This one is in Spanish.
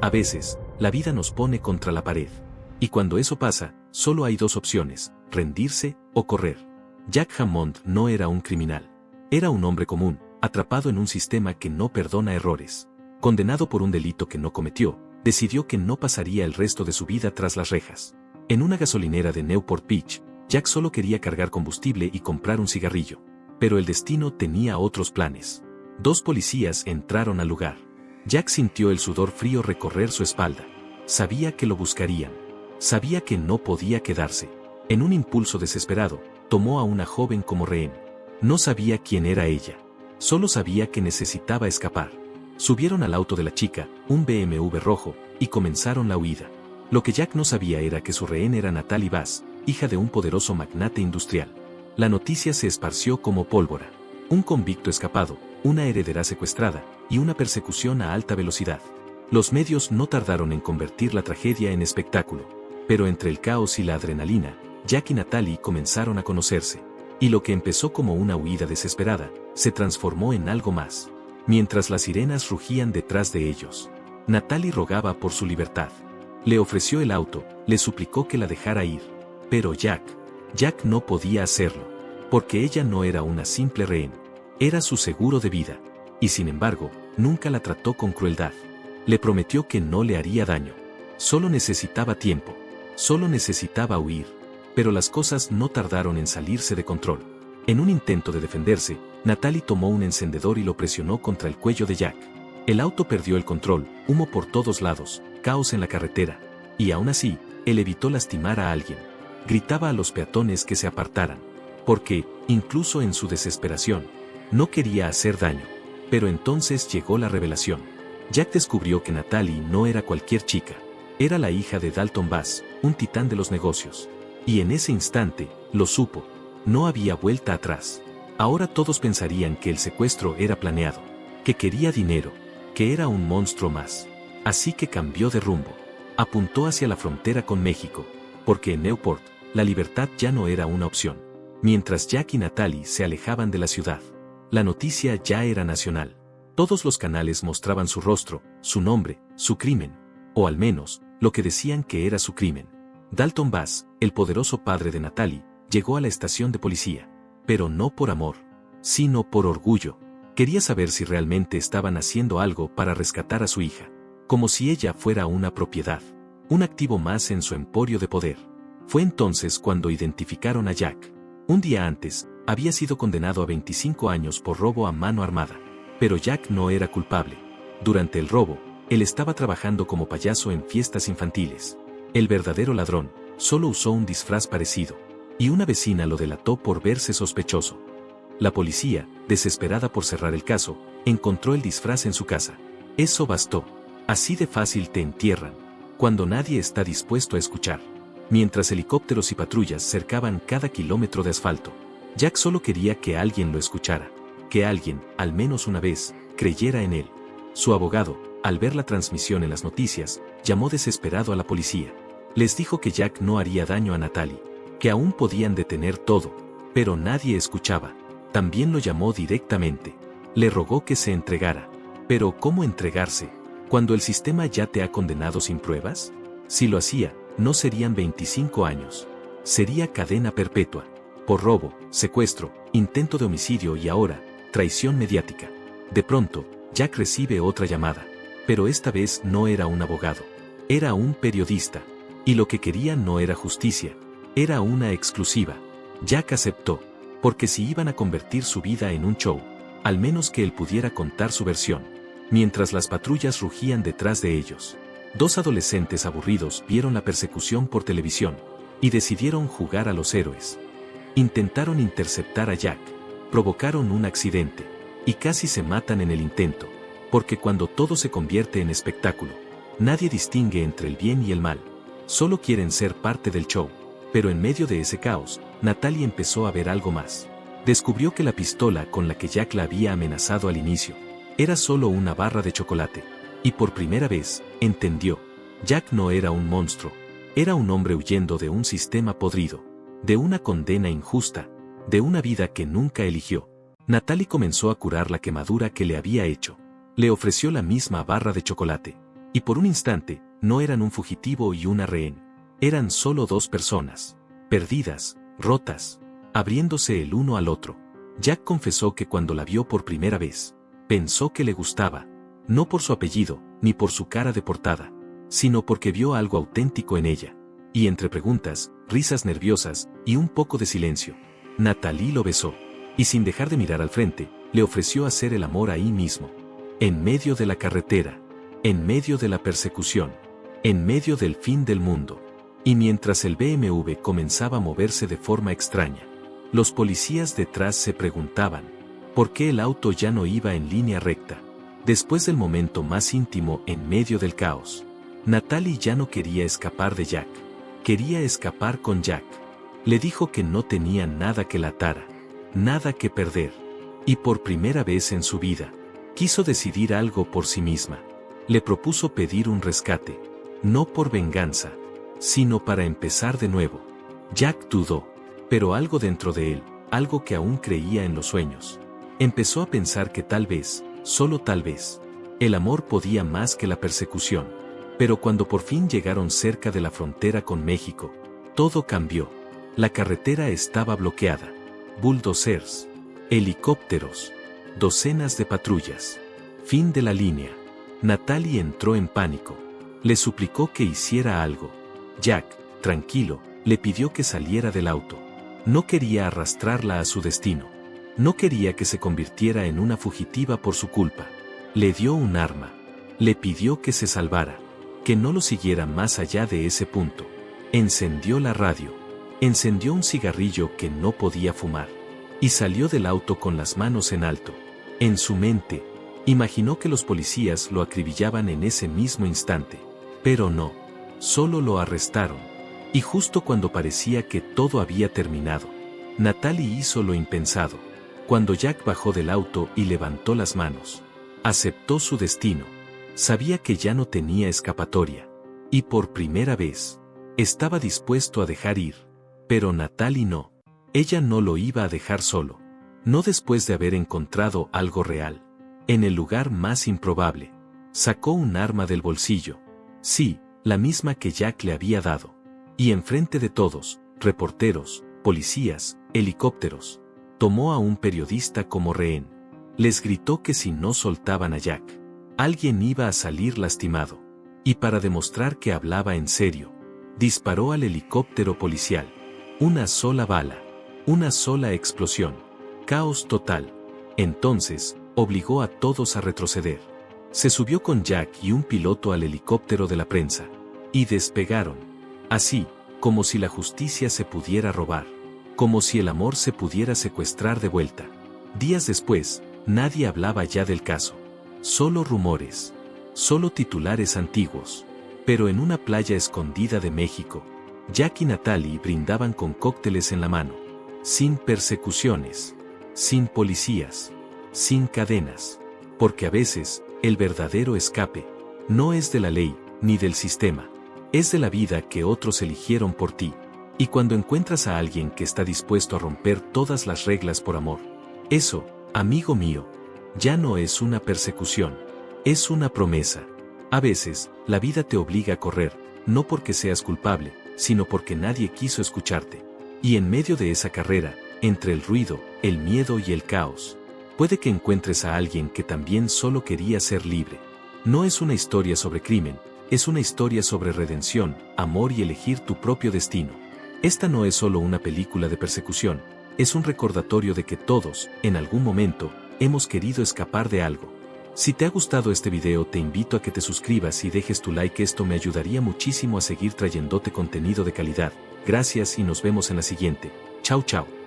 A veces, la vida nos pone contra la pared. Y cuando eso pasa, solo hay dos opciones, rendirse o correr. Jack Hammond no era un criminal. Era un hombre común, atrapado en un sistema que no perdona errores. Condenado por un delito que no cometió, decidió que no pasaría el resto de su vida tras las rejas. En una gasolinera de Newport Beach, Jack solo quería cargar combustible y comprar un cigarrillo. Pero el destino tenía otros planes. Dos policías entraron al lugar. Jack sintió el sudor frío recorrer su espalda. Sabía que lo buscarían. Sabía que no podía quedarse. En un impulso desesperado, tomó a una joven como rehén. No sabía quién era ella. Solo sabía que necesitaba escapar. Subieron al auto de la chica, un BMW rojo, y comenzaron la huida. Lo que Jack no sabía era que su rehén era Natalie Bass, hija de un poderoso magnate industrial. La noticia se esparció como pólvora. Un convicto escapado, una heredera secuestrada, y una persecución a alta velocidad. Los medios no tardaron en convertir la tragedia en espectáculo. Pero entre el caos y la adrenalina, Jack y Natalie comenzaron a conocerse. Y lo que empezó como una huida desesperada, se transformó en algo más. Mientras las sirenas rugían detrás de ellos, Natalie rogaba por su libertad. Le ofreció el auto, le suplicó que la dejara ir. Pero Jack no podía hacerlo. Porque ella no era una simple rehén. Era su seguro de vida. Y sin embargo, nunca la trató con crueldad. Le prometió que no le haría daño. Solo necesitaba tiempo. Solo necesitaba huir. Pero las cosas no tardaron en salirse de control. En un intento de defenderse, Natalie tomó un encendedor y lo presionó contra el cuello de Jack. El auto perdió el control, humo por todos lados, caos en la carretera. Y aún así, él evitó lastimar a alguien. Gritaba a los peatones que se apartaran. Porque, incluso en su desesperación, no quería hacer daño. Pero entonces llegó la revelación. Jack descubrió que Natalie no era cualquier chica. Era la hija de Dalton Bass, un titán de los negocios. Y en ese instante, lo supo. No había vuelta atrás. Ahora todos pensarían que el secuestro era planeado. Que quería dinero. Que era un monstruo más. Así que cambió de rumbo. Apuntó hacia la frontera con México. Porque en Newport, la libertad ya no era una opción. Mientras Jack y Natalie se alejaban de la ciudad, la noticia ya era nacional. Todos los canales mostraban su rostro, su nombre, su crimen. O al menos, lo que decían que era su crimen. Dalton Bass, el poderoso padre de Natalie, llegó a la estación de policía. Pero no por amor, sino por orgullo. Quería saber si realmente estaban haciendo algo para rescatar a su hija. Como si ella fuera una propiedad. Un activo más en su emporio de poder. Fue entonces cuando identificaron a Jack. Un día antes, había sido condenado a 25 años por robo a mano armada. Pero Jack no era culpable. Durante el robo, él estaba trabajando como payaso en fiestas infantiles. El verdadero ladrón, solo usó un disfraz parecido. Y una vecina lo delató por verse sospechoso. La policía, desesperada por cerrar el caso, encontró el disfraz en su casa. Eso bastó. Así de fácil te entierran. Cuando nadie está dispuesto a escuchar. Mientras helicópteros y patrullas cercaban cada kilómetro de asfalto. Jack solo quería que alguien lo escuchara. Que alguien, al menos una vez, creyera en él. Su abogado, al ver la transmisión en las noticias, llamó desesperado a la policía. Les dijo que Jack no haría daño a Natalie. Que aún podían detener todo. Pero nadie escuchaba. También lo llamó directamente. Le rogó que se entregara. Pero ¿cómo entregarse? Cuando el sistema ya te ha condenado sin pruebas. Si lo hacía, no serían 25 años. Sería cadena perpetua. Por robo, secuestro, intento de homicidio y ahora, traición mediática. De pronto, Jack recibe otra llamada. Pero esta vez no era un abogado. Era un periodista. Y lo que quería no era justicia. Era una exclusiva. Jack aceptó. Porque si iban a convertir su vida en un show, al menos que él pudiera contar su versión. Mientras las patrullas rugían detrás de ellos. Dos adolescentes aburridos vieron la persecución por televisión. Y decidieron jugar a los héroes. Intentaron interceptar a Jack. Provocaron un accidente. Y casi se matan en el intento. Porque cuando todo se convierte en espectáculo, nadie distingue entre el bien y el mal. Solo quieren ser parte del show. Pero en medio de ese caos, Natalie empezó a ver algo más. Descubrió que la pistola con la que Jack la había amenazado al inicio, era solo una barra de chocolate. Y por primera vez, entendió. Jack no era un monstruo. Era un hombre huyendo de un sistema podrido. De una condena injusta. De una vida que nunca eligió. Natalie comenzó a curar la quemadura que le había hecho. Le ofreció la misma barra de chocolate. Y por un instante, no eran un fugitivo y una rehén. Eran solo dos personas. Perdidas, rotas, abriéndose el uno al otro. Jack confesó que cuando la vio por primera vez, pensó que le gustaba. No por su apellido, ni por su cara de portada, sino porque vio algo auténtico en ella. Y entre preguntas, risas nerviosas y un poco de silencio, Natalie lo besó. Y sin dejar de mirar al frente, le ofreció hacer el amor ahí mismo. En medio de la carretera. En medio de la persecución. En medio del fin del mundo. Y mientras el BMW comenzaba a moverse de forma extraña, los policías detrás se preguntaban, ¿por qué el auto ya no iba en línea recta? Después del momento más íntimo en medio del caos, Natalie ya no quería escapar de Jack. Quería escapar con Jack. Le dijo que no tenía nada que la atara, nada que perder. Y por primera vez en su vida, quiso decidir algo por sí misma. Le propuso pedir un rescate, no por venganza, sino para empezar de nuevo. Jack dudó, pero algo dentro de él, algo que aún creía en los sueños, empezó a pensar que tal vez, solo tal vez, el amor podía más que la persecución. Pero cuando por fin llegaron cerca de la frontera con México, todo cambió. La carretera estaba bloqueada. Bulldozers, helicópteros, docenas de patrullas. Fin de la línea. Natalie entró en pánico. Le suplicó que hiciera algo. Jack, tranquilo, le pidió que saliera del auto. No quería arrastrarla a su destino. No quería que se convirtiera en una fugitiva por su culpa. Le dio un arma. Le pidió que se salvara. Que no lo siguiera más allá de ese punto. Encendió la radio. Encendió un cigarrillo que no podía fumar. Y salió del auto con las manos en alto. En su mente, imaginó que los policías lo acribillaban en ese mismo instante. Pero no. Solo lo arrestaron. Y justo cuando parecía que todo había terminado, Natalie hizo lo impensado. Cuando Jack bajó del auto y levantó las manos, aceptó su destino. Sabía que ya no tenía escapatoria. Y por primera vez, estaba dispuesto a dejar ir. Pero Natalie no. Ella no lo iba a dejar solo. No después de haber encontrado algo real. En el lugar más improbable. Sacó un arma del bolsillo. Sí, la misma que Jack le había dado. Y enfrente de todos, reporteros, policías, helicópteros, tomó a un periodista como rehén. Les gritó que si no soltaban a Jack, alguien iba a salir lastimado. Y para demostrar que hablaba en serio, disparó al helicóptero policial. Una sola bala. Una sola explosión. Caos total. Entonces, obligó a todos a retroceder. Se subió con Jack y un piloto al helicóptero de la prensa. Y despegaron. Así, como si la justicia se pudiera robar. Como si el amor se pudiera secuestrar de vuelta. Días después, nadie hablaba ya del caso. Solo rumores. Solo titulares antiguos. Pero en una playa escondida de México, Jack y Natalie brindaban con cócteles en la mano. Sin persecuciones. Sin policías. Sin cadenas. Porque a veces, el verdadero escape, no es de la ley, ni del sistema. Es de la vida que otros eligieron por ti. Y cuando encuentras a alguien que está dispuesto a romper todas las reglas por amor, eso, amigo mío, ya no es una persecución. Es una promesa. A veces, la vida te obliga a correr, no porque seas culpable, sino porque nadie quiso escucharte. Y en medio de esa carrera, entre el ruido, el miedo y el caos, puede que encuentres a alguien que también solo quería ser libre. No es una historia sobre crimen, es una historia sobre redención, amor y elegir tu propio destino. Esta no es solo una película de persecución, es un recordatorio de que todos, en algún momento, hemos querido escapar de algo. Si te ha gustado este video te invito a que te suscribas y dejes tu like, esto me ayudaría muchísimo a seguir trayéndote contenido de calidad. Gracias y nos vemos en la siguiente. Chao chao.